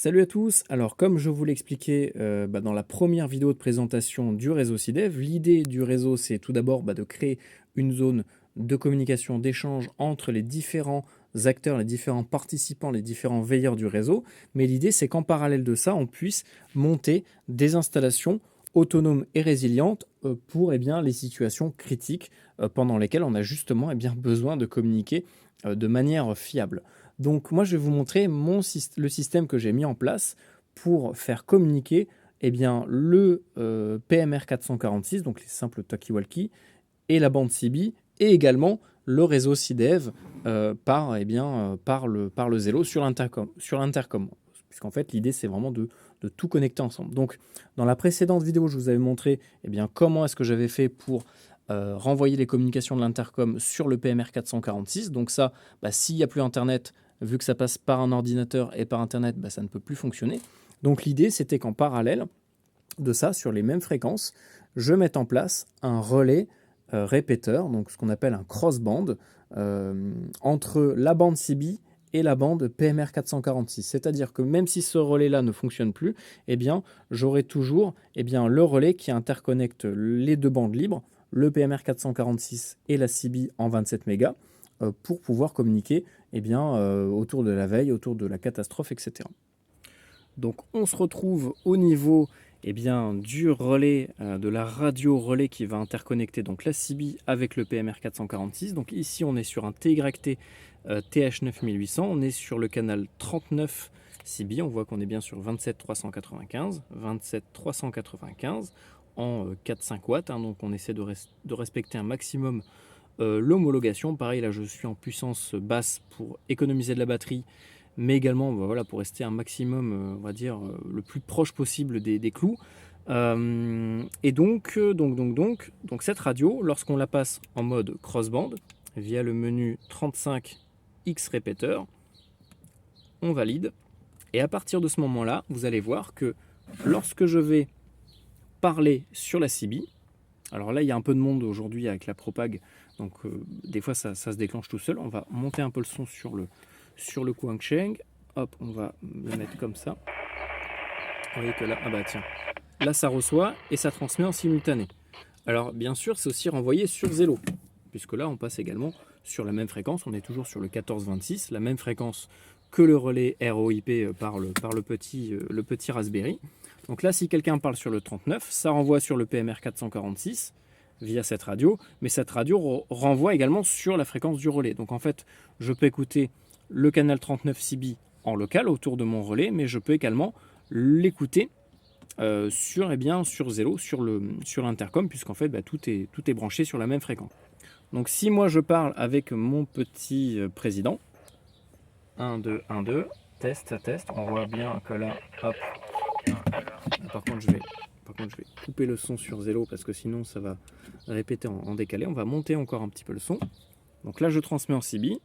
Salut à tous. Alors, comme je vous l'expliquais dans la première vidéo de présentation du réseau CIDEV, l'idée du réseau, c'est tout d'abord de créer une zone de communication, d'échange entre les différents acteurs, les différents participants, les différents veilleurs du réseau. Mais l'idée, c'est qu'en parallèle de ça, on puisse monter des installations autonomes et résilientes pour les situations critiques pendant lesquelles on a justement besoin de communiquer de manière fiable. Donc moi, je vais vous montrer le système que j'ai mis en place pour faire communiquer le PMR 446, donc les simples talkie-walkie, et la bande CB, et également le réseau CIDEV par le Zello sur l'intercom. Puisqu'en fait, l'idée, c'est vraiment de tout connecter ensemble. Donc, dans la précédente vidéo, je vous avais montré comment est-ce que j'avais fait pour renvoyer les communications de l'intercom sur le PMR 446. Donc ça, s'il n'y a plus Internet, vu que ça passe par un ordinateur et par Internet, ça ne peut plus fonctionner. Donc l'idée, c'était qu'en parallèle de ça, sur les mêmes fréquences, je mette en place un relais répéteur, donc ce qu'on appelle un crossband, entre la bande CB et la bande PMR 446. C'est-à-dire que même si ce relais-là ne fonctionne plus, j'aurai toujours le relais qui interconnecte les deux bandes libres, le PMR 446 et la CB en 27 mégas, pour pouvoir communiquer autour de la veille, autour de la catastrophe, etc. Donc on se retrouve au niveau du relais, de la radio relais qui va interconnecter donc la CB avec le PMR 446. Donc ici on est sur un TYT TH9800, on est sur le canal 39 CB, on voit qu'on est bien sur 27395 en 4-5 watts, donc on essaie de respecter un maximum l'homologation. Pareil, là je suis en puissance basse pour économiser de la batterie, mais également pour rester un maximum, on va dire, le plus proche possible des clous. Et donc cette radio, lorsqu'on la passe en mode crossband, via le menu 35X répéteur, on valide. Et à partir de ce moment-là, vous allez voir que lorsque je vais parler sur la CB, alors là, il y a un peu de monde aujourd'hui avec la propag, donc des fois ça se déclenche tout seul. On va monter un peu le son sur le Quansheng. Hop, on va le mettre comme ça. Vous voyez que là, là ça reçoit et ça transmet en simultané. Alors bien sûr, c'est aussi renvoyé sur Zello, puisque là on passe également sur la même fréquence. On est toujours sur le 1426, la même fréquence que le relais ROIP par le petit Raspberry. Donc là, si quelqu'un parle sur le 39, ça renvoie sur le PMR 446 via cette radio, mais cette radio renvoie également sur la fréquence du relais. Donc en fait, je peux écouter le canal 39 CB en local autour de mon relais, mais je peux également l'écouter sur Zello, sur l'intercom, puisqu'en fait tout est branché sur la même fréquence. Donc si moi je parle avec mon petit président, 1, 2, 1, 2, test, on voit bien que là, hop, par contre je vais couper le son sur Zello parce que sinon ça va répéter en décalé. On va monter encore un petit peu le son. Donc là je transmets en CB,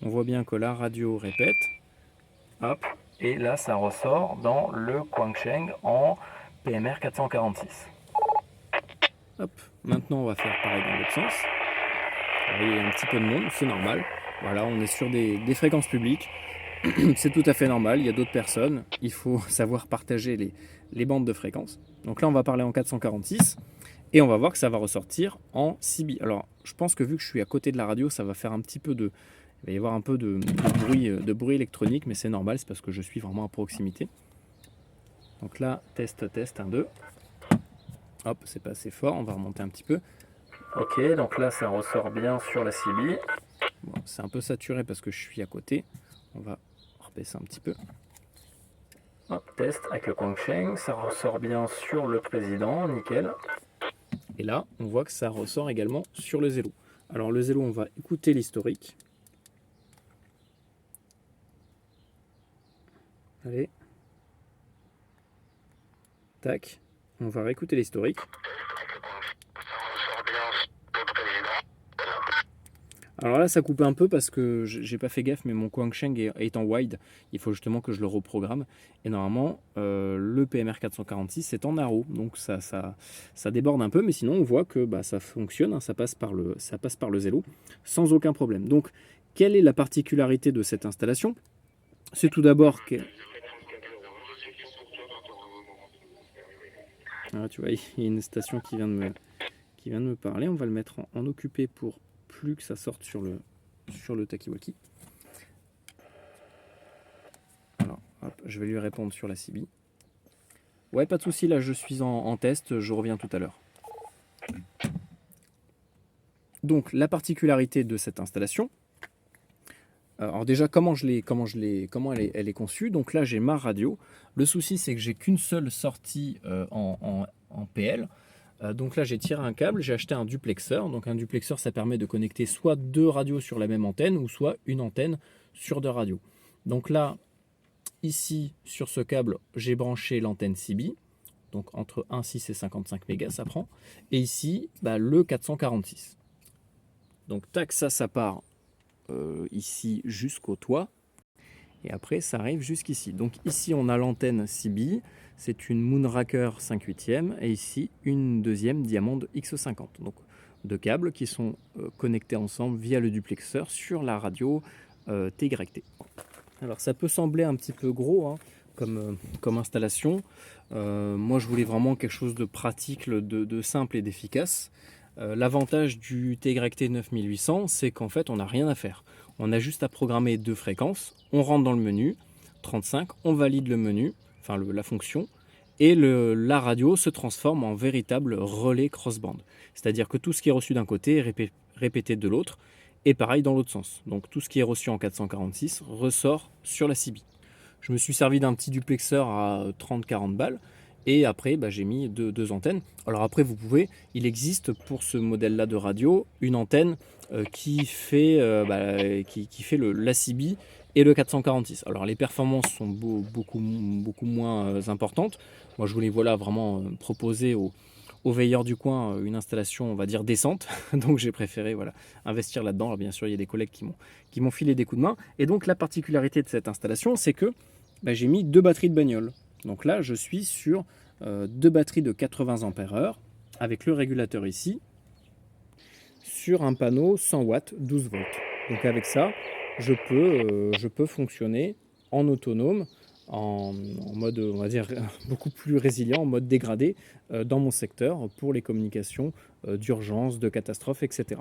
on voit bien que la radio répète, hop, et là ça ressort dans le Quansheng en PMR 446. Hop, maintenant on va faire pareil dans l'autre sens. Alors, il y a un petit peu de monde, c'est normal. Voilà, on est sur des fréquences publiques. C'est tout à fait normal, il y a d'autres personnes. Il faut savoir partager les bandes de fréquences. Donc là, on va parler en 446 et on va voir que ça va ressortir en CB. Alors, je pense que vu que je suis à côté de la radio, ça va faire un petit peu de... Il va y avoir un peu de bruit électronique, mais c'est normal, c'est parce que je suis vraiment à proximité. Donc là, test, 1, 2. Hop, c'est pas assez fort, on va remonter un petit peu. Ok, donc là, ça ressort bien sur la CB. Bon, c'est un peu saturé parce que je suis à côté. On va baisser un petit peu. Hop, test avec le Quansheng, ça ressort bien sur le président, nickel. Et là, on voit que ça ressort également sur le Zello. Alors le Zello, on va écouter l'historique. Allez. Tac. On va réécouter l'historique. Alors là, ça coupe un peu parce que j'ai pas fait gaffe, mais mon Quansheng est en wide. Il faut justement que je le reprogramme. Et normalement, le PMR 446 est en narrow, donc ça déborde un peu, mais sinon on voit que ça fonctionne, hein, ça passe par le Zello sans aucun problème. Donc, quelle est la particularité de cette installation? C'est tout d'abord que... Ah, tu vois, il y a une station qui vient de me parler. On va le mettre en occupé pour plus que ça sorte sur le Takiwaki. Alors, hop, je vais lui répondre sur la CB. Ouais, pas de souci, là je suis en test, je reviens tout à l'heure. Donc la particularité de cette installation, alors déjà comment elle est conçue. Donc là j'ai ma radio. Le souci c'est que j'ai qu'une seule sortie en PL. Donc là j'ai tiré un câble, j'ai acheté un duplexeur. Donc un duplexeur ça permet de connecter soit deux radios sur la même antenne ou soit une antenne sur deux radios. Donc là ici sur ce câble j'ai branché l'antenne CB. Donc entre 1,6 et 55 mégas ça prend. Et ici le 446. Donc tac, ça part ici jusqu'au toit. Et après, ça arrive jusqu'ici. Donc ici, on a l'antenne CB. C'est une Moonraker 5/8e. Et ici, une deuxième Diamond X50. Donc deux câbles qui sont connectés ensemble via le duplexeur sur la radio TYT. Alors ça peut sembler un petit peu gros hein, comme installation. Moi, je voulais vraiment quelque chose de pratique, de simple et d'efficace. L'avantage du TYT 9800, c'est qu'en fait, on n'a rien à faire. On a juste à programmer deux fréquences. On rentre dans le menu 35, on valide le menu, enfin la fonction, et la radio se transforme en véritable relais crossband. C'est-à-dire que tout ce qui est reçu d'un côté est répété de l'autre, et pareil dans l'autre sens. Donc tout ce qui est reçu en 446 ressort sur la CB. Je me suis servi d'un petit duplexeur à 30-40 balles. Et après, j'ai mis deux antennes. Alors après, il existe pour ce modèle-là de radio, une antenne qui fait la CB et le 446. Alors les performances sont beaucoup moins importantes. Moi, je voulais vraiment proposer aux veilleurs du coin une installation, on va dire, décente. Donc j'ai préféré investir là-dedans. Alors bien sûr, il y a des collègues qui m'ont filé des coups de main. Et donc la particularité de cette installation, c'est que j'ai mis deux batteries de bagnole. Donc là, je suis sur deux batteries de 80 ampères-heure avec le régulateur ici sur un panneau 100 watts, 12 volts. Donc avec ça, je peux fonctionner en autonome, en mode, on va dire, beaucoup plus résilient, en mode dégradé dans mon secteur pour les communications d'urgence, de catastrophe, etc.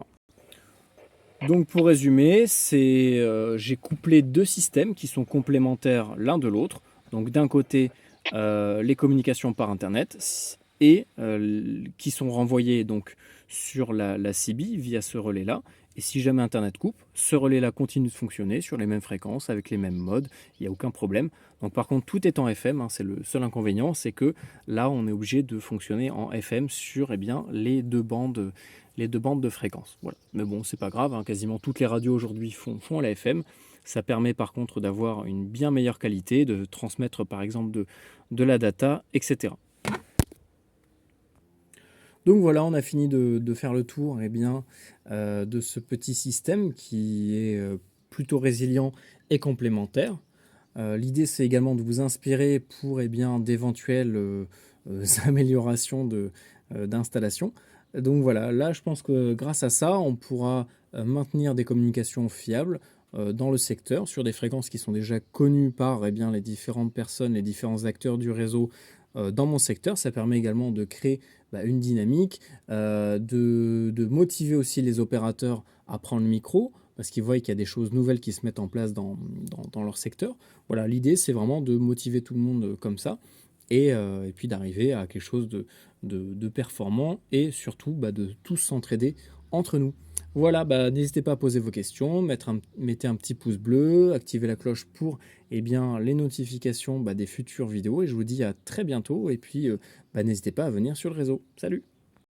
Donc pour résumer, j'ai couplé deux systèmes qui sont complémentaires l'un de l'autre. Donc d'un côté, les communications par Internet et qui sont renvoyées donc sur la CB via ce relais-là. Et si jamais Internet coupe, ce relais-là continue de fonctionner sur les mêmes fréquences, avec les mêmes modes, il n'y a aucun problème. Donc par contre, tout est en FM, hein, c'est le seul inconvénient, c'est que là, on est obligé de fonctionner en FM sur les deux bandes de fréquences. Voilà. Mais bon, c'est pas grave, hein, quasiment toutes les radios aujourd'hui font la FM. Ça permet par contre d'avoir une bien meilleure qualité, de transmettre par exemple de la data, etc. Donc voilà, on a fini de faire le tour de ce petit système qui est plutôt résilient et complémentaire. L'idée, c'est également de vous inspirer pour d'éventuelles améliorations d'installation. Donc voilà, là, je pense que grâce à ça, on pourra maintenir des communications fiables dans le secteur sur des fréquences qui sont déjà connues par les différentes personnes, les différents acteurs du réseau dans mon secteur. Ça permet également de créer une dynamique, de motiver aussi les opérateurs à prendre le micro, parce qu'ils voient qu'il y a des choses nouvelles qui se mettent en place dans leur secteur. Voilà, l'idée, c'est vraiment de motiver tout le monde comme ça, et puis d'arriver à quelque chose de performant, et surtout de tous s'entraider entre nous. Voilà, n'hésitez pas à poser vos questions, mettez un petit pouce bleu, activez la cloche pour les notifications des futures vidéos, et je vous dis à très bientôt, et puis n'hésitez pas à venir sur le réseau. Salut!